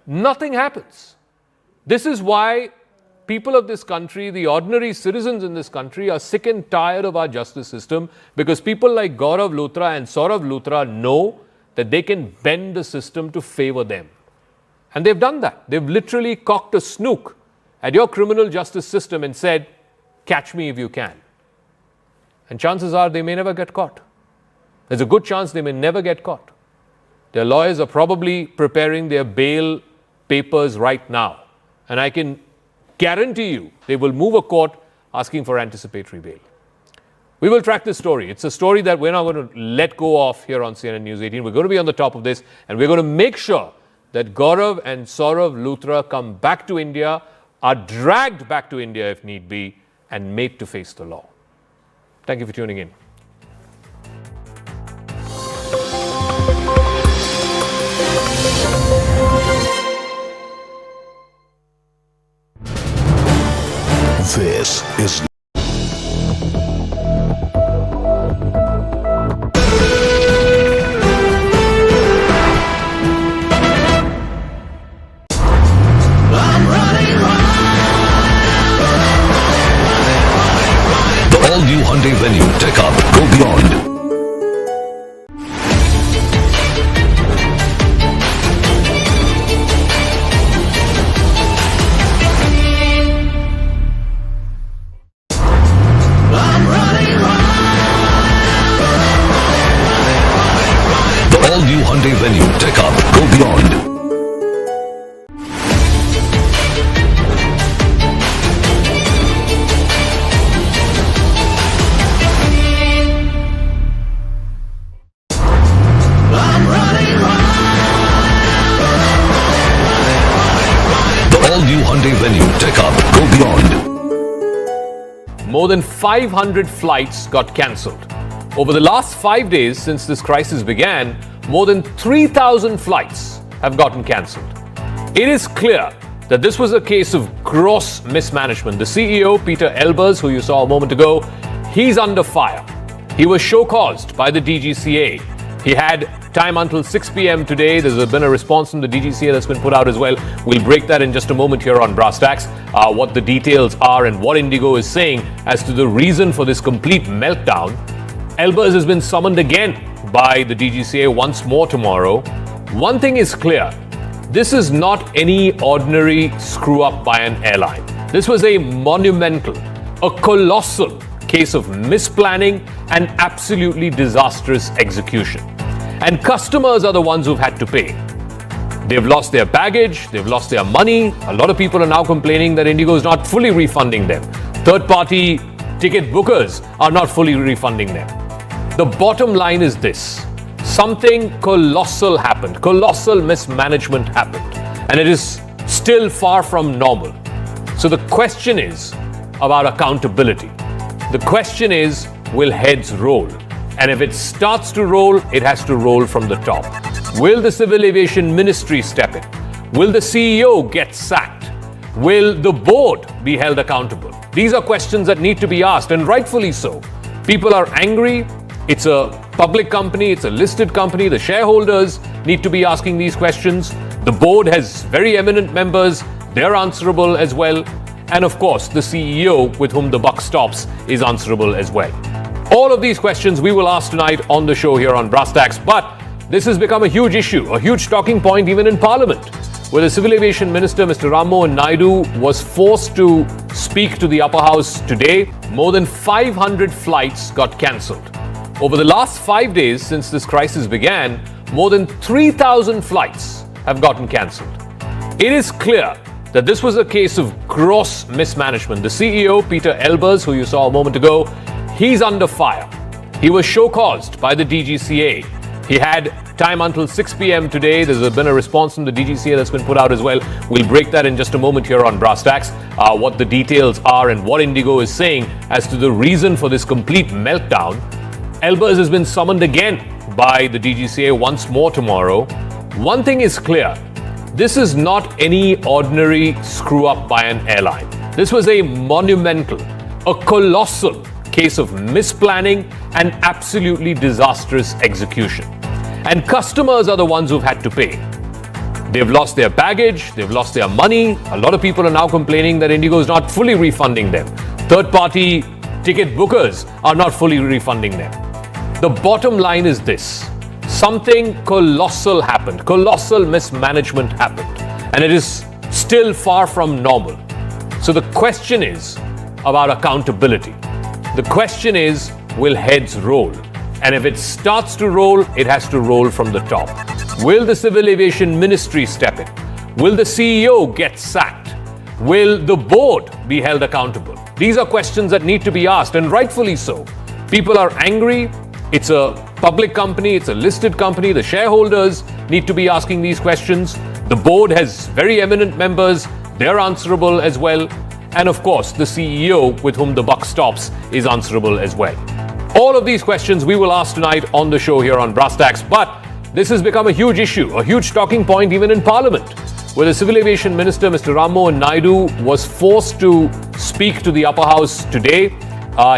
Nothing happens. This is why people of this country, the ordinary citizens in this country, are sick and tired of our justice system, because people like Gaurav Luthra and Saurav Luthra know that they can bend the system to favor them. And they've done that. They've literally cocked a snook at your criminal justice system and said, catch me if you can. And chances are they may never get caught. There's a good chance they may never get caught. Their lawyers are probably preparing their bail papers right now. And I can guarantee you they will move a court asking for anticipatory bail. We will track this story. It's a story that we're not going to let go of here on CNN News 18. We're going to be on the top of this, and we're going to make sure that Gaurav and Saurav Luthra come back to India, are dragged back to India if need be, and made to face the law. Thank you for tuning in. This is the all-new Hyundai Venue. Take up, go beyond. All-new Hyundai Venue. Take up, go beyond. The all-new Hyundai Venue. Take up, go beyond. More than 500 flights got cancelled. Over the last 5 days since this crisis began, more than 3,000 flights have gotten cancelled. It is clear that this was a case of gross mismanagement. The CEO, Pieter Elbers, who you saw a moment ago, he's under fire. He was show-caused by the DGCA. He had time until 6 p.m. today. There's been a response from the DGCA that's been put out as well. We'll break that in just a moment here on Brass Tacks, what the details are and what IndiGo is saying as to the reason for this complete meltdown. Elbers has been summoned again by the DGCA once more tomorrow. One thing is clear. This is not any ordinary screw-up by an airline. This was a monumental, a colossal case of misplanning and absolutely disastrous execution. And customers are the ones who've had to pay. They've lost their baggage, they've lost their money. A lot of people are now complaining that IndiGo is not fully refunding them. Third-party ticket bookers are not fully refunding them. The bottom line is this. Something colossal happened. Colossal mismanagement happened. And it is still far from normal. So the question is about accountability. The question is, will heads roll? And if it starts to roll, it has to roll from the top. Will the Civil Aviation Ministry step in? Will the CEO get sacked? Will the board be held accountable? These are questions that need to be asked, and rightfully so. People are angry. It's a public company, it's a listed company. The shareholders need to be asking these questions. The board has very eminent members. They're answerable as well. And of course, the CEO, with whom the buck stops, is answerable as well. All of these questions we will ask tonight on the show here on Brass Tacks. But this has become a huge issue, a huge talking point even in Parliament, where the Civil Aviation Minister, Mr. Rammohan Naidu, was forced to speak to the upper house today. More than 500 flights got cancelled. Over the last 5 days since this crisis began, more than 3,000 flights have gotten cancelled. It is clear that this was a case of gross mismanagement. The CEO, Pieter Elbers, who you saw a moment ago, he's under fire. He was show-caused by the DGCA. He had time until 6 p.m. today. There's been a response from the DGCA that's been put out as well. We'll break that in just a moment here on Brass Tacks, what the details are and what IndiGo is saying as to the reason for this complete meltdown. Elbers has been summoned again by the DGCA once more tomorrow. One thing is clear. This is not any ordinary screw-up by an airline. This was a monumental, a colossal case of misplanning and absolutely disastrous execution. And customers are the ones who've had to pay. They've lost their baggage, they've lost their money. A lot of people are now complaining that IndiGo is not fully refunding them. Third-party ticket bookers are not fully refunding them. The bottom line is this. Something colossal happened. Colossal mismanagement happened. And it is still far from normal. So the question is about accountability. The question is, will heads roll? And if it starts to roll, it has to roll from the top. Will the Civil Aviation Ministry step in? Will the CEO get sacked? Will the board be held accountable? These are questions that need to be asked, and rightfully so. People are angry. It's a public company, it's a listed company. The shareholders need to be asking these questions. The board has very eminent members. They're answerable as well. And of course, the CEO, with whom the buck stops, is answerable as well. All of these questions we will ask tonight on the show here on Brass Tacks. But this has become a huge issue, a huge talking point even in Parliament, where the Civil Aviation Minister, Mr. Ram Mohan Naidu, was forced to speak to the upper house today.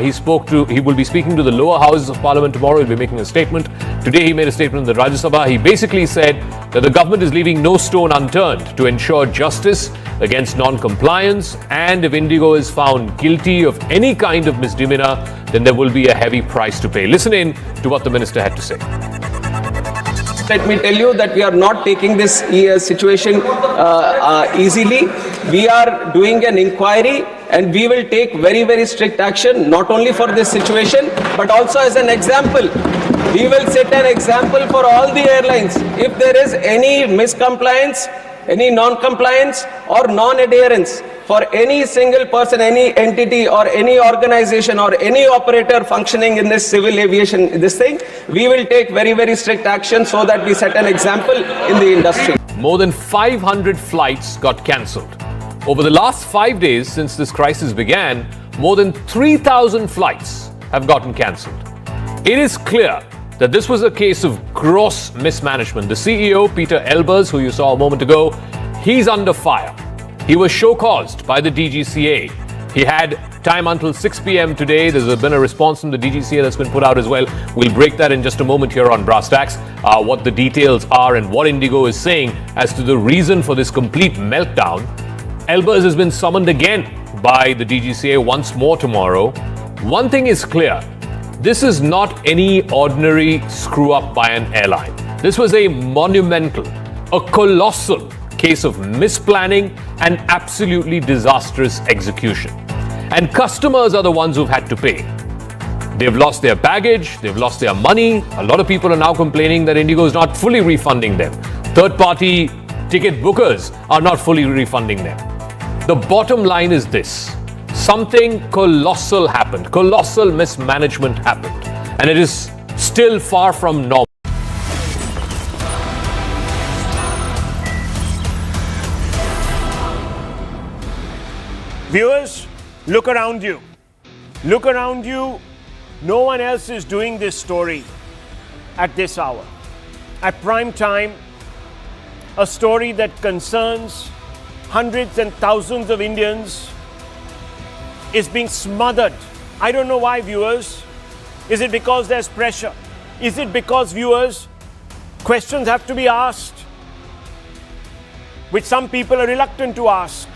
He will be speaking to the lower houses of Parliament tomorrow. He'll be making a statement. Today he made a statement in the Rajya Sabha. He basically said that the government is leaving no stone unturned to ensure justice against non-compliance, and if IndiGo is found guilty of any kind of misdemeanor, then there will be a heavy price to pay. Listen in to what the minister had to say. Let me tell you that we are not taking this situation easily. We are doing an inquiry and we will take very, very strict action, not only for this situation, but also as an example. We will set an example for all the airlines. If there is any miscompliance, any non-compliance or non-adherence for any single person, any entity or any organization or any operator functioning in this civil aviation, we will take very, very strict action so that we set an example in the industry. More than 500 flights got cancelled. Over the last 5 days since this crisis began, more than 3,000 flights have gotten cancelled. It is clear that this was a case of gross mismanagement. The CEO, Pieter Elbers, who you saw a moment ago, he's under fire. He was show-caused by the DGCA. He had time until 6 p.m. today. There's been a response from the DGCA that's been put out as well. We'll break that in just a moment here on Brass Tacks, what the details are and what IndiGo is saying as to the reason for this complete meltdown. Elbers has been summoned again by the DGCA once more tomorrow. One thing is clear. This is not any ordinary screw-up by an airline. This was a monumental, a colossal case of misplanning and absolutely disastrous execution. And customers are the ones who've had to pay. They've lost their baggage, they've lost their money. A lot of people are now complaining that IndiGo is not fully refunding them. Third-party ticket bookers are not fully refunding them. The bottom line is this. Something colossal happened. Colossal mismanagement happened. And it is still far from normal. Viewers, look around you. Look around you. No one else is doing this story at this hour. At prime time, a story that concerns hundreds and thousands of Indians is being smothered. I don't know why, viewers. Is it because there's pressure? Is it because, viewers, questions have to be asked, which some people are reluctant to ask?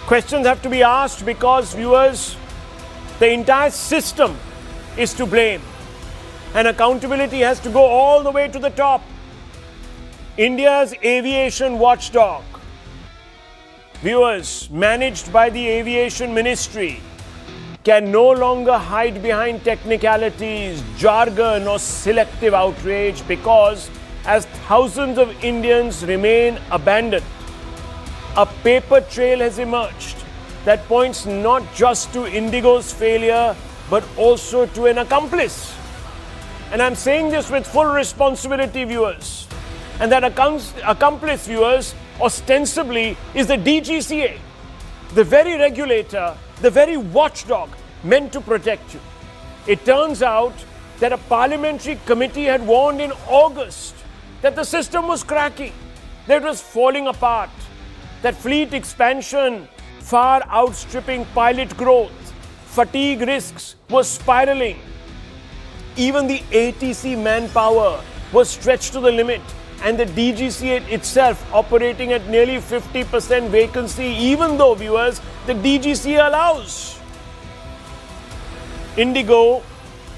Questions have to be asked because, viewers, the entire system is to blame. And accountability has to go all the way to the top. India's aviation watchdog, viewers, managed by the Aviation Ministry, can no longer hide behind technicalities, jargon or selective outrage because as thousands of Indians remain abandoned, a paper trail has emerged that points not just to IndiGo's failure but also to an accomplice. And I'm saying this with full responsibility, viewers. And that accomplice, viewers, ostensibly is the DGCA, the very regulator, the very watchdog meant to protect you. It turns out that a parliamentary committee had warned in August that the system was cracking, that it was falling apart, that fleet expansion far outstripping pilot growth, fatigue risks were spiraling. Even the ATC manpower was stretched to the limit, and the DGCA itself operating at nearly 50% vacancy, even though, viewers, the DGCA allows IndiGo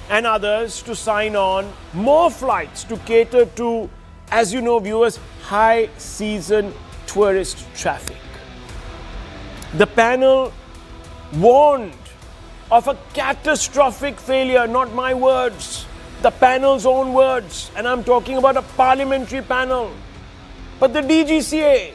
and others to sign on more flights to cater to, as you know, viewers, high season tourist traffic. The panel warned of a catastrophic failure, not my words, the panel's own words, and I'm talking about a parliamentary panel. But the DGCA